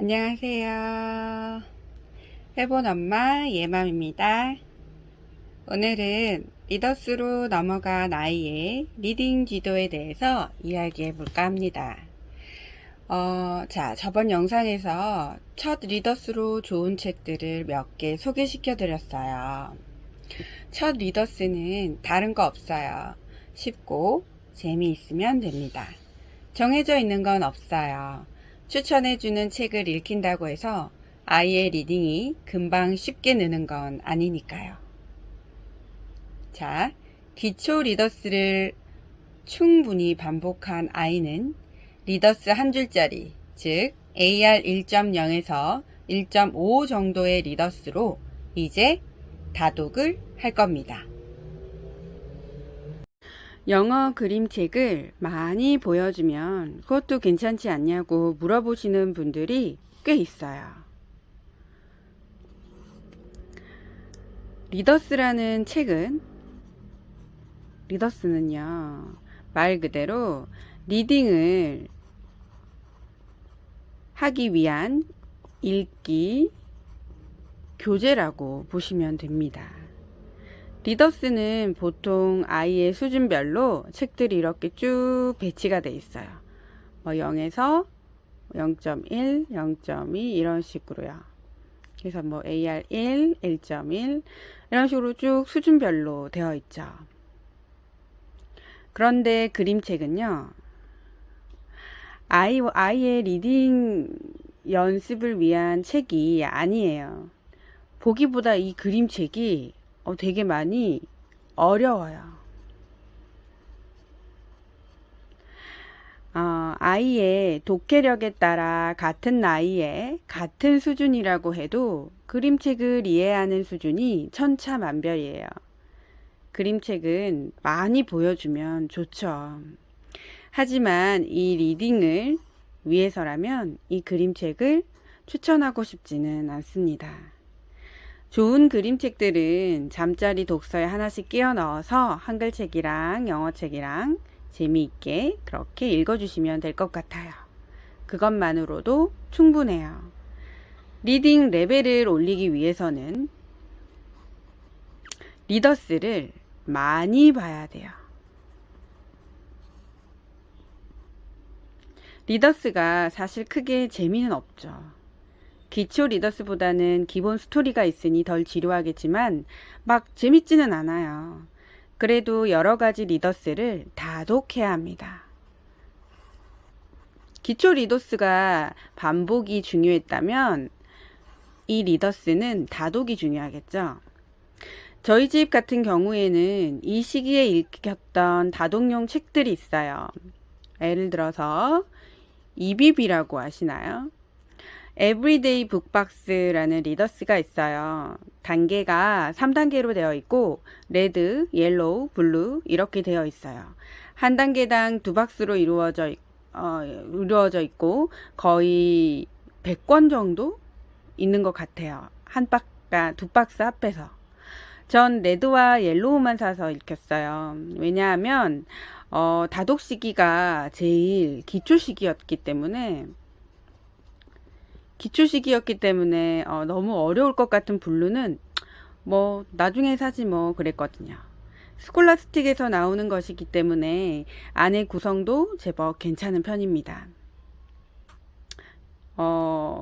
안녕하세요. 해본 엄마 예맘입니다. 오늘은 리더스로 넘어간 아이의 리딩 지도에 대해서 이야기해 볼까 합니다. 저번 영상에서 첫 리더스로 좋은 책들을 몇 개 소개시켜 드렸어요. 첫 리더스는 다른 거 없어요. 쉽고 재미있으면 됩니다. 정해져 있는 건 없어요. 추천해주는 책을 읽힌다고 해서 아이의 리딩이 금방 쉽게 느는 건 아니니까요. 기초 리더스를 충분히 반복한 아이는 리더스 한 줄짜리, 즉 AR 1.0에서 1.5 정도의 리더스로 이제 다독을 할 겁니다. 영어 그림책을 많이 보여주면 그것도 괜찮지 않냐고 물어보시는 분들이 꽤 있어요. 리더스는요, 말 그대로 리딩을 하기 위한 읽기 교재라고 보시면 됩니다. 리더스는 보통 아이의 수준별로 책들이 이렇게 쭉 배치가 돼 있어요. 0에서 0.1, 0.2 이런 식으로요. 그래서 AR1, 1.1 이런 식으로 쭉 수준별로 되어 있죠. 그런데 그림책은요, 아이의 리딩 연습을 위한 책이 아니에요. 보기보다 이 그림책이 되게 많이 어려워요. 아이의 독해력에 따라 같은 나이에 같은 수준이라고 해도 그림책을 이해하는 수준이 천차만별이에요. 그림책은 많이 보여주면 좋죠. 하지만 이 리딩을 위해서라면 이 그림책을 추천하고 싶지는 않습니다. 좋은 그림책들은 잠자리 독서에 하나씩 끼워 넣어서 한글책이랑 영어책이랑 재미있게 그렇게 읽어주시면 될 것 같아요. 그것만으로도 충분해요. 리딩 레벨을 올리기 위해서는 리더스를 많이 봐야 돼요. 리더스가 사실 크게 재미는 없죠. 기초 리더스보다는 기본 스토리가 있으니 덜 지루하겠지만 막 재밌지는 않아요. 그래도 여러 가지 리더스를 다독해야 합니다. 기초 리더스가 반복이 중요했다면 이 리더스는 다독이 중요하겠죠. 저희 집 같은 경우에는 이 시기에 읽혔던 다독용 책들이 있어요. 예를 들어서 EBB라고 아시나요? 에브리데이 북박스라는 리더스가 있어요. 단계가 3단계로 되어 있고 레드, 옐로우, 블루 이렇게 되어 있어요. 한 단계당 2박스로 이루어져 있고 거의 100권 정도 있는 것 같아요. 두 박스 합해서. 전 레드와 옐로우만 사서 읽혔어요. 왜냐하면 다독 시기가 제일 기초 시기였기 때문에 너무 어려울 것 같은 블루는 나중에 사지 그랬거든요. 스콜라스틱에서 나오는 것이기 때문에 안의 구성도 제법 괜찮은 편입니다.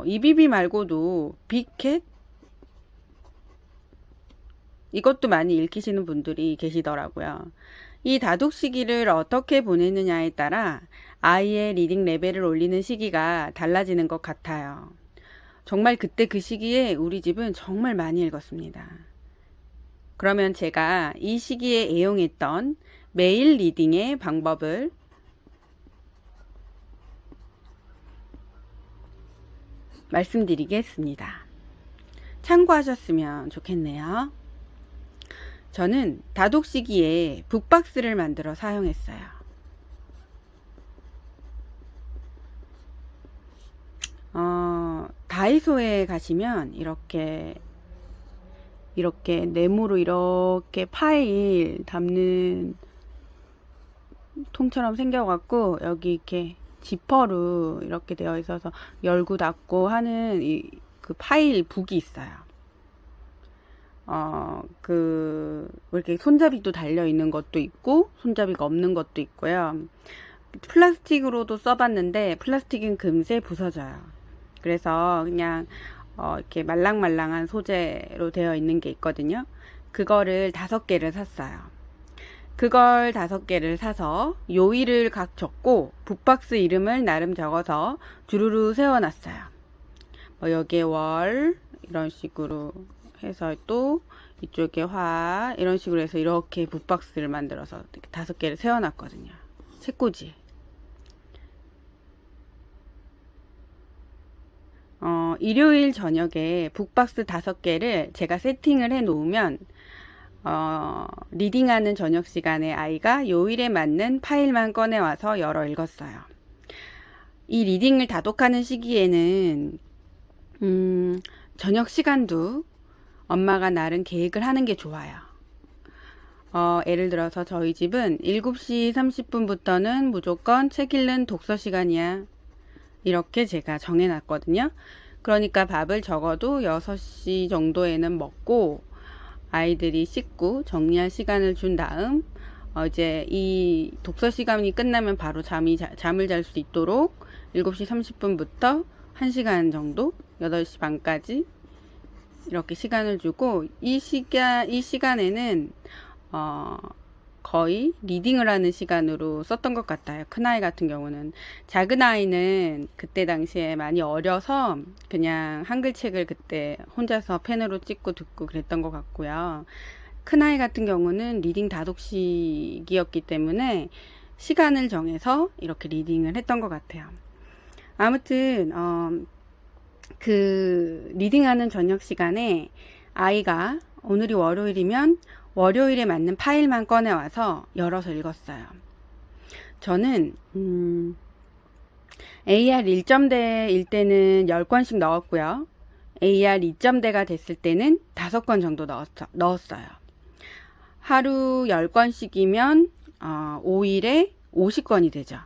EBB 말고도 빅캣 이것도 많이 읽히시는 분들이 계시더라고요. 이 다독 시기를 어떻게 보내느냐에 따라 아이의 리딩 레벨을 올리는 시기가 달라지는 것 같아요. 정말 그때 그 시기에 우리 집은 정말 많이 읽었습니다. 그러면 제가 이 시기에 애용했던 매일 리딩의 방법을 말씀드리겠습니다. 참고하셨으면 좋겠네요. 저는 다독 시기에 북박스를 만들어 사용했어요. 다이소에 가시면 이렇게 네모로 이렇게 파일 담는 통처럼 생겨갖고 여기 이렇게 지퍼로 이렇게 되어 있어서 열고 닫고 하는 그 파일 북이 있어요. 이렇게 손잡이도 달려 있는 것도 있고, 손잡이가 없는 것도 있고요. 플라스틱으로도 써봤는데, 플라스틱은 금세 부서져요. 그래서 그냥, 이렇게 말랑말랑한 소재로 되어 있는 게 있거든요. 그거를 5개를 샀어요. 그걸 5개를 사서 요일을 각 적고, 북박스 이름을 나름 적어서 주르르 세워놨어요. 여기에 월, 이런 식으로 해서 또 이쪽에 화 이런 식으로 해서 이렇게 북박스를 만들어서 5개를 세워놨거든요. 책꽂이. 일요일 저녁에 북박스 5개를 제가 세팅을 해 놓으면 리딩하는 저녁 시간에 아이가 요일에 맞는 파일만 꺼내와서 열어 읽었어요. 이 리딩을 다독하는 시기에는 저녁 시간도 엄마가 나름 계획을 하는 게 좋아요. 예를 들어서 저희 집은 7시 30분부터는 무조건 책 읽는 독서 시간이야. 이렇게 제가 정해놨거든요. 그러니까 밥을 적어도 6시 정도에는 먹고 아이들이 씻고 정리할 시간을 준 다음 이제 이 독서 시간이 끝나면 바로 잠을 잘 수 있도록 7시 30분부터 1시간 정도 8시 반까지 이렇게 시간을 주고 이 시간에는 거의 리딩을 하는 시간으로 썼던 것 같아요. 큰아이 같은 경우는. 작은 아이는 그때 당시에 많이 어려서 그냥 한글책을 그때 혼자서 펜으로 찍고 듣고 그랬던 것 같고요. 큰아이 같은 경우는 리딩 다독식이었기 때문에 시간을 정해서 이렇게 리딩을 했던 것 같아요. 아무튼 그 리딩하는 저녁 시간에 아이가 오늘이 월요일이면 월요일에 맞는 파일만 꺼내와서 열어서 읽었어요. 저는 AR 1점대일 때는 10권씩 넣었고요. AR 2점대가 됐을 때는 5권 정도 넣었어요. 하루 10권씩이면 5일에 50권이 되죠.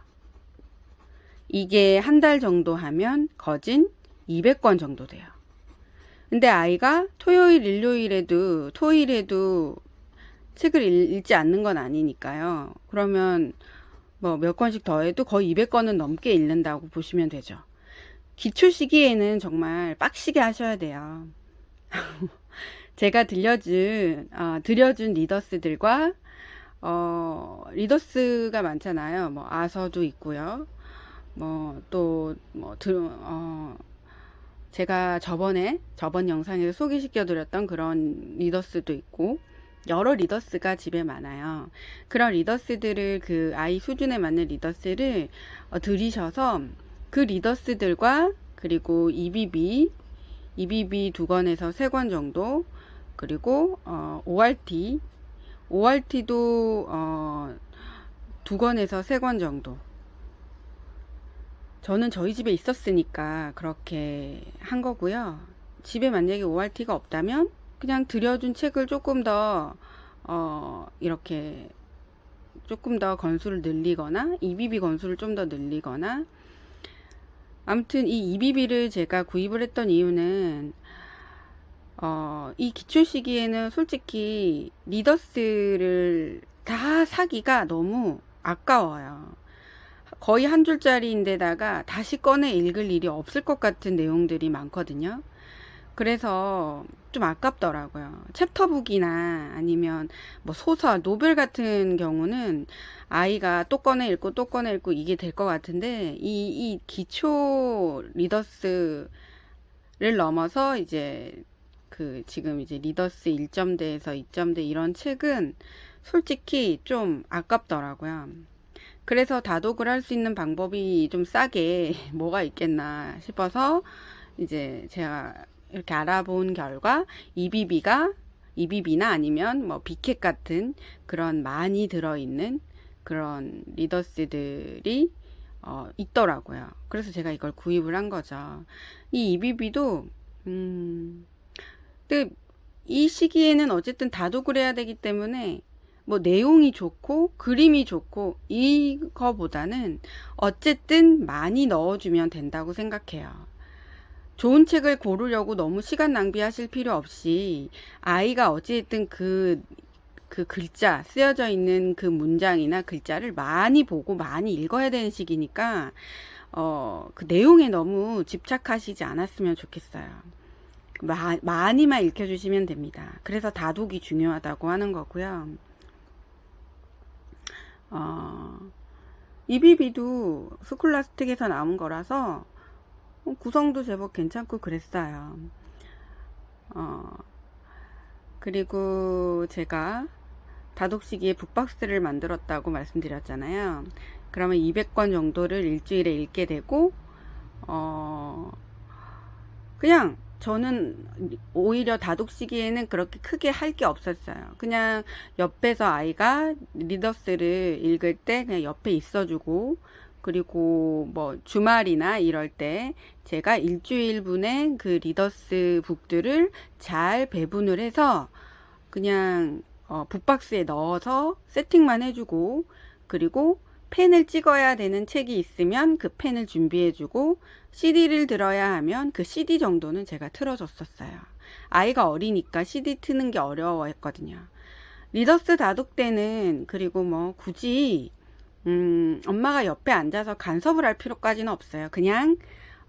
이게 한 달 정도 하면 거진 200권 정도 돼요. 근데 아이가 토요일, 일요일에도, 토일에도 책을 읽지 않는 건 아니니까요. 그러면 뭐 몇 권씩 더해도 거의 200권은 넘게 읽는다고 보시면 되죠. 기초 시기에는 정말 빡시게 하셔야 돼요. 제가 들려준 리더스들과, 리더스가 많잖아요. 뭐, 아서도 있고요. 제가 저번 영상에서 소개시켜드렸던 그런 리더스도 있고, 여러 리더스가 집에 많아요. 그런 리더스들을 그 아이 수준에 맞는 리더스를 들이셔서 그 리더스들과 그리고 EBB 2권에서 3권 정도 그리고 ORT도 2권에서 3권 정도 저는 저희 집에 있었으니까 그렇게 한 거고요. 집에 만약에 ORT가 없다면 그냥 들여준 책을 조금 더 이렇게 조금 더 건수를 늘리거나 EBB 건수를 좀 더 늘리거나 아무튼 이 EBB를 제가 구입을 했던 이유는 이 기초 시기에는 솔직히 리더스를 다 사기가 너무 아까워요. 거의 한 줄짜리인데다가 다시 꺼내 읽을 일이 없을 것 같은 내용들이 많거든요. 그래서 좀 아깝더라고요. 챕터북이나 아니면 뭐 소설, 노벨 같은 경우는 아이가 또 꺼내 읽고 또 꺼내 읽고 이게 될 것 같은데 이 기초 리더스를 넘어서 이제 지금 이제 리더스 1점대에서 2점대 이런 책은 솔직히 좀 아깝더라고요. 그래서 다독을 할 수 있는 방법이 좀 싸게 뭐가 있겠나 싶어서 이제 제가 이렇게 알아본 결과 EBB나 아니면 뭐 비켓 같은 그런 많이 들어있는 그런 리더스들이 있더라고요. 그래서 제가 이걸 구입을 한 거죠. 이 EBB도 근데 이 시기에는 어쨌든 다독을 해야 되기 때문에 뭐 내용이 좋고 그림이 좋고 이거보다는 어쨌든 많이 넣어주면 된다고 생각해요. 좋은 책을 고르려고 너무 시간 낭비하실 필요 없이 아이가 어찌됐든 그 글자, 쓰여져 있는 그 문장이나 글자를 많이 보고 많이 읽어야 되는 시기니까, 그 내용에 너무 집착하시지 않았으면 좋겠어요. 많이만 읽혀주시면 됩니다. 그래서 다독이 중요하다고 하는 거고요. 이비비도 스콜라스틱에서 나온 거라서 구성도 제법 괜찮고 그랬어요. 그리고 제가 다독시기에 북박스를 만들었다고 말씀드렸잖아요. 그러면 200권 정도를 일주일에 읽게 되고, 그냥 저는 오히려 다독시기에는 그렇게 크게 할 게 없었어요. 그냥 옆에서 아이가 리더스를 읽을 때 그냥 옆에 있어주고, 그리고 뭐 주말이나 이럴 때 제가 일주일분의 그 리더스 북들을 잘 배분을 해서 그냥 북박스에 넣어서 세팅만 해주고, 그리고 펜을 찍어야 되는 책이 있으면 그 펜을 준비해주고, CD를 들어야 하면 그 CD 정도는 제가 틀어줬었어요. 아이가 어리니까 CD 트는 게 어려워했거든요. 리더스 다독 때는 그리고 뭐 굳이 엄마가 옆에 앉아서 간섭을 할 필요까지는 없어요. 그냥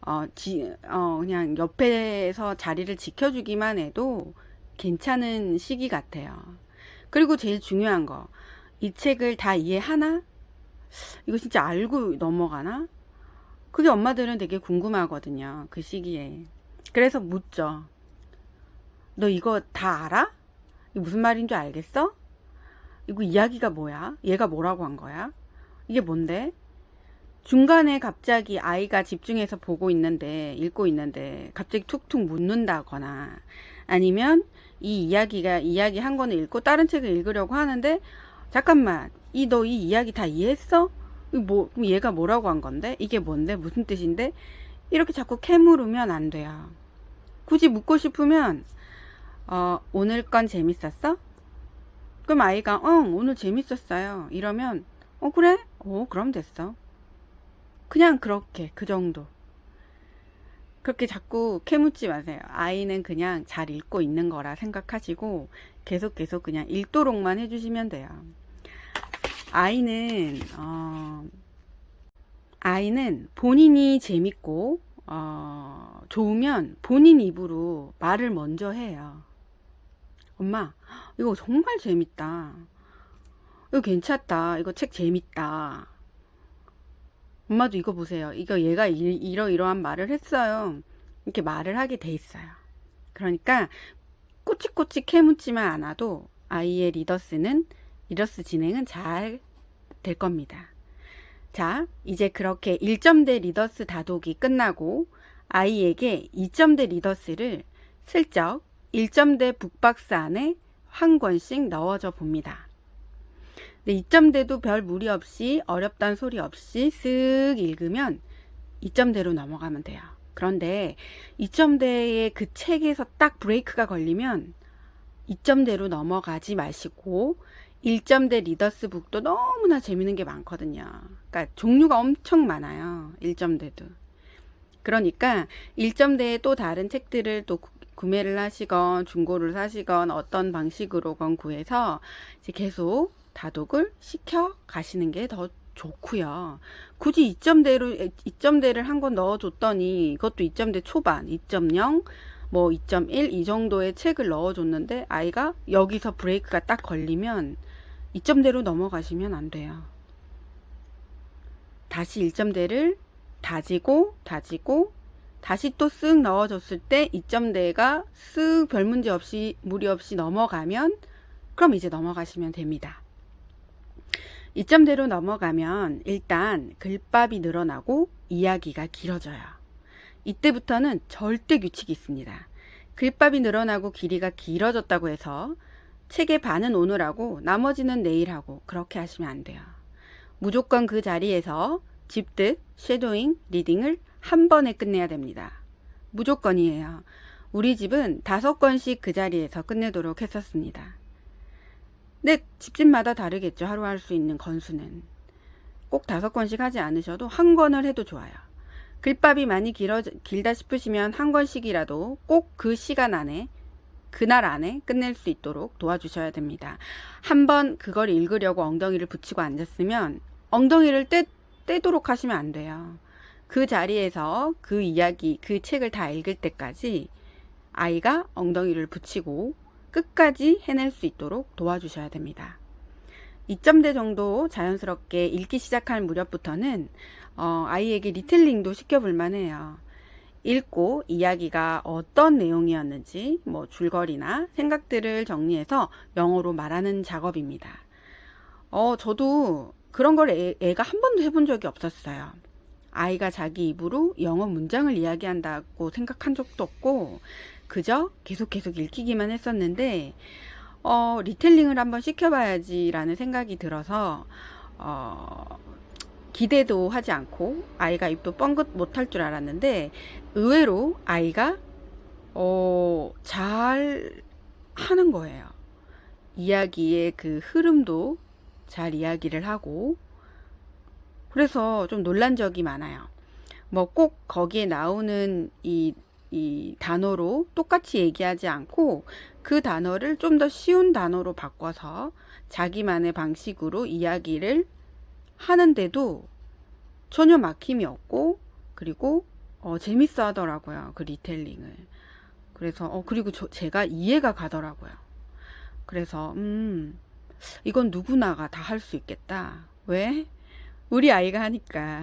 그냥 옆에서 자리를 지켜주기만 해도 괜찮은 시기 같아요. 그리고 제일 중요한 거, 이 책을 다 이해하나? 이거 진짜 알고 넘어가나? 그게 엄마들은 되게 궁금하거든요. 그 시기에. 그래서 묻죠. 너 이거 다 알아? 이게 무슨 말인 줄 알겠어? 이거 이야기가 뭐야? 얘가 뭐라고 한 거야? 이게 뭔데? 중간에 갑자기 아이가 집중해서 보고 있는데, 읽고 있는데, 갑자기 툭툭 묻는다거나, 아니면 이 이야기 한 권을 읽고 다른 책을 읽으려고 하는데, 잠깐만, 너 이 이야기 다 이해했어? 그럼 얘가 뭐라고 한 건데? 이게 뭔데? 무슨 뜻인데? 이렇게 자꾸 캐물으면 안 돼요. 굳이 묻고 싶으면, 오늘 건 재밌었어? 그럼 아이가, 오늘 재밌었어요. 이러면, 그래? 그럼 됐어. 그냥 그렇게, 그 정도. 그렇게 자꾸 캐묻지 마세요. 아이는 그냥 잘 읽고 있는 거라 생각하시고, 계속 그냥 읽도록만 해주시면 돼요. 아이는 본인이 재밌고, 좋으면 본인 입으로 말을 먼저 해요. 엄마, 이거 정말 재밌다. 이거 괜찮다. 이거 책 재밌다. 엄마도 이거 보세요. 이거 얘가 이러이러한 말을 했어요. 이렇게 말을 하게 돼 있어요. 그러니까 꼬치꼬치 캐묻지만 않아도 아이의 리더스 진행은 잘 될 겁니다. 자, 이제 그렇게 1점대 리더스 다독이 끝나고 아이에게 2점대 리더스를 슬쩍 1점대 북박스 안에 한 권씩 넣어줘 봅니다. 2점대도 별 무리 없이 어렵다는 소리 없이 쓱 읽으면 2점대로 넘어가면 돼요. 그런데 2점대의 그 책에서 딱 브레이크가 걸리면 2점대로 넘어가지 마시고 1점대 리더스 북도 너무나 재밌는 게 많거든요. 그러니까 종류가 엄청 많아요. 1점대도. 그러니까 1점대에 또 다른 책들을 또 구매를 하시건 중고를 사시건 어떤 방식으로건 구해서 이제 계속 다독을 시켜 가시는 게 더 좋고요. 굳이 2점대를 한 권 넣어줬더니 이것도 2점대 초반, 2.0, 뭐 2.1 이 정도의 책을 넣어줬는데 아이가 여기서 브레이크가 딱 걸리면 2점대로 넘어가시면 안 돼요. 다시 1점대를 다지고 다시 또 쓱 넣어줬을 때 2점대가 쓱 별 문제 없이 무리 없이 넘어가면 그럼 이제 넘어가시면 됩니다. 2점대로 넘어가면 일단 글밥이 늘어나고 이야기가 길어져요. 이때부터는 절대 규칙이 있습니다. 글밥이 늘어나고 길이가 길어졌다고 해서 책의 반은 오늘 하고 나머지는 내일 하고 그렇게 하시면 안 돼요. 무조건 그 자리에서 집득, 쉐도잉, 리딩을 한 번에 끝내야 됩니다. 무조건이에요. 우리 집은 5권씩 그 자리에서 끝내도록 했었습니다. 근데 집집마다 다르겠죠. 하루 할 수 있는 건수는. 꼭 5권씩 하지 않으셔도 한 권을 해도 좋아요. 글밥이 많이 길다 싶으시면 한 권씩이라도 꼭 그 시간 안에, 그날 안에 끝낼 수 있도록 도와주셔야 됩니다. 한번 그걸 읽으려고 엉덩이를 붙이고 앉았으면 엉덩이를 떼도록 하시면 안 돼요. 그 자리에서 그 이야기, 그 책을 다 읽을 때까지 아이가 엉덩이를 붙이고 끝까지 해낼 수 있도록 도와주셔야 됩니다. 2점대 정도 자연스럽게 읽기 시작할 무렵부터는 아이에게 리텔링도 시켜볼 만해요. 읽고 이야기가 어떤 내용이었는지 뭐 줄거리나 생각들을 정리해서 영어로 말하는 작업입니다. 저도 그런 걸 애가 한 번도 해본 적이 없었어요. 아이가 자기 입으로 영어 문장을 이야기한다고 생각한 적도 없고 그저 계속 읽히기만 했었는데 리텔링을 한번 시켜봐야지 라는 생각이 들어서 기대도 하지 않고 아이가 입도 뻥긋 못할 줄 알았는데 의외로 아이가 잘 하는 거예요. 이야기의 그 흐름도 잘 이야기를 하고 그래서 좀 놀란 적이 많아요. 뭐 꼭 거기에 나오는 이 단어로 똑같이 얘기하지 않고 그 단어를 좀 더 쉬운 단어로 바꿔서 자기만의 방식으로 이야기를 하는데도 전혀 막힘이 없고 그리고 재밌어 하더라고요. 그 리텔링을. 그래서 그리고 제가 이해가 가더라고요. 그래서 이건 누구나가 다 할 수 있겠다. 왜? 우리 아이가 하니까.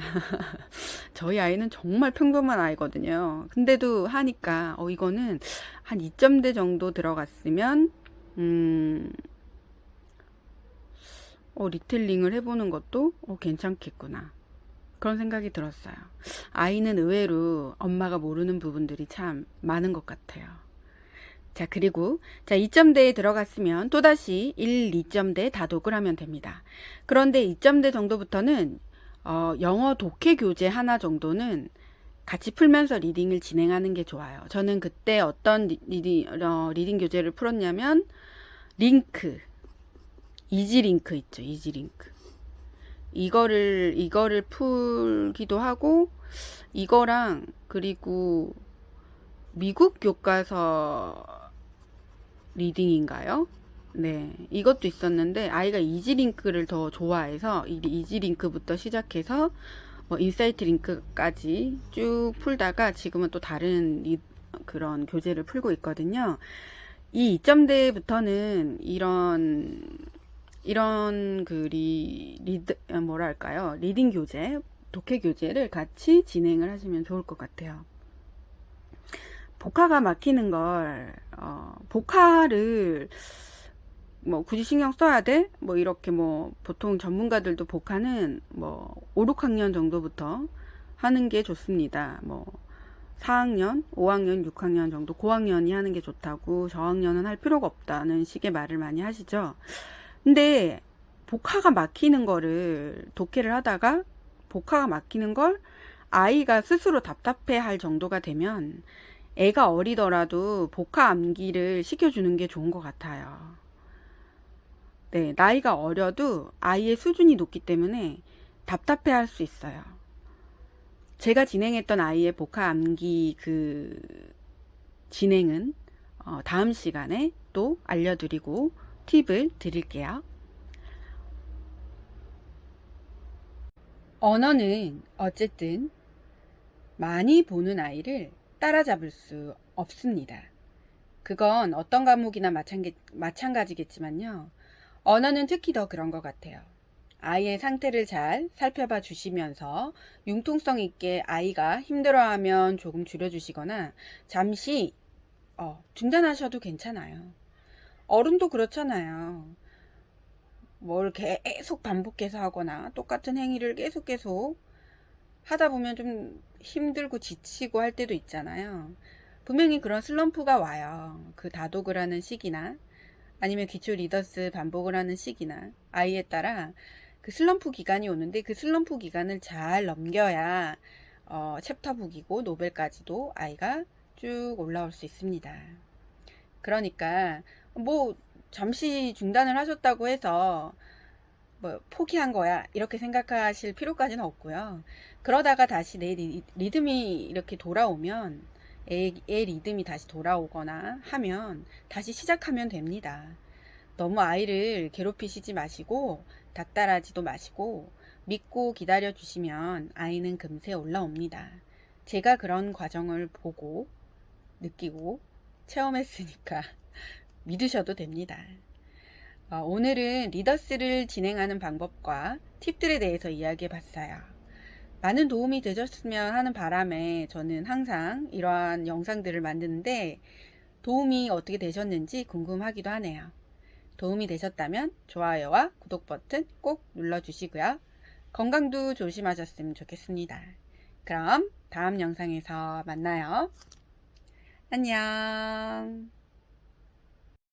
저희 아이는 정말 평범한 아이거든요. 근데도 하니까 이거는 한 2점대 정도 들어갔으면 리텔링을 해보는 것도 괜찮겠구나. 그런 생각이 들었어요. 아이는 의외로 엄마가 모르는 부분들이 참 많은 것 같아요. 자, 그리고 2점대에 들어갔으면 또다시 1, 2점대 다독을 하면 됩니다. 그런데 2점대 정도부터는 영어 독해 교재 하나 정도는 같이 풀면서 리딩을 진행하는 게 좋아요. 저는 그때 어떤 리딩 교재를 풀었냐면 이지링크 있죠. 이지링크. 이거를 풀기도 하고 이거랑 그리고 미국 교과서 리딩인가요? 네, 이것도 있었는데 아이가 이지링크를 더 좋아해서 이지링크부터 시작해서 뭐 인사이트 링크까지 쭉 풀다가 지금은 또 다른 그런 교재를 풀고 있거든요. 이 2점대부터는 이런 그 뭐랄까요? 리딩 교재, 독해 교재를 같이 진행을 하시면 좋을 것 같아요. 복화가 막히는 걸 복화를 뭐 굳이 신경 써야 돼? 뭐 이렇게 뭐 보통 전문가들도 복화는 뭐 5, 6학년 정도부터 하는 게 좋습니다. 뭐 4학년, 5학년, 6학년 정도 고학년이 하는 게 좋다고 저학년은 할 필요가 없다는 식의 말을 많이 하시죠. 근데 복화가 막히는 거를 독해를 하다가 복화가 막히는 걸 아이가 스스로 답답해 할 정도가 되면 애가 어리더라도 복화 암기를 시켜주는 게 좋은 것 같아요. 네, 나이가 어려도 아이의 수준이 높기 때문에 답답해 할 수 있어요. 제가 진행했던 아이의 복화 암기 그 진행은 다음 시간에 또 알려드리고 팁을 드릴게요. 언어는 어쨌든 많이 보는 아이를 따라잡을 수 없습니다. 그건 어떤 과목이나 마찬가지겠지만요. 언어는 특히 더 그런 것 같아요. 아이의 상태를 잘 살펴봐 주시면서 융통성 있게 아이가 힘들어하면 조금 줄여주시거나 잠시 중단하셔도 괜찮아요. 어른도 그렇잖아요. 뭘 계속 반복해서 하거나 똑같은 행위를 계속 하다 보면 좀 힘들고 지치고 할 때도 있잖아요. 분명히 그런 슬럼프가 와요. 그 다독을 하는 시기나 아니면 기초 리더스 반복을 하는 시기나 아이에 따라 그 슬럼프 기간이 오는데 그 슬럼프 기간을 잘 넘겨야 챕터 북이고 노벨까지도 아이가 쭉 올라올 수 있습니다. 그러니까 뭐 잠시 중단을 하셨다고 해서 뭐 포기한 거야 이렇게 생각하실 필요까지는 없고요. 그러다가 다시 내 리듬이 이렇게 돌아오면 애 리듬이 다시 돌아오거나 하면 다시 시작하면 됩니다. 너무 아이를 괴롭히시지 마시고 닥달하지도 마시고 믿고 기다려 주시면 아이는 금세 올라옵니다. 제가 그런 과정을 보고 느끼고 체험했으니까 믿으셔도 됩니다. 오늘은 리더스를 진행하는 방법과 팁들에 대해서 이야기해 봤어요. 많은 도움이 되셨으면 하는 바람에 저는 항상 이러한 영상들을 만드는데 도움이 어떻게 되셨는지 궁금하기도 하네요. 도움이 되셨다면 좋아요와 구독 버튼 꼭 눌러주시고요. 건강도 조심하셨으면 좋겠습니다. 그럼 다음 영상에서 만나요. 안녕.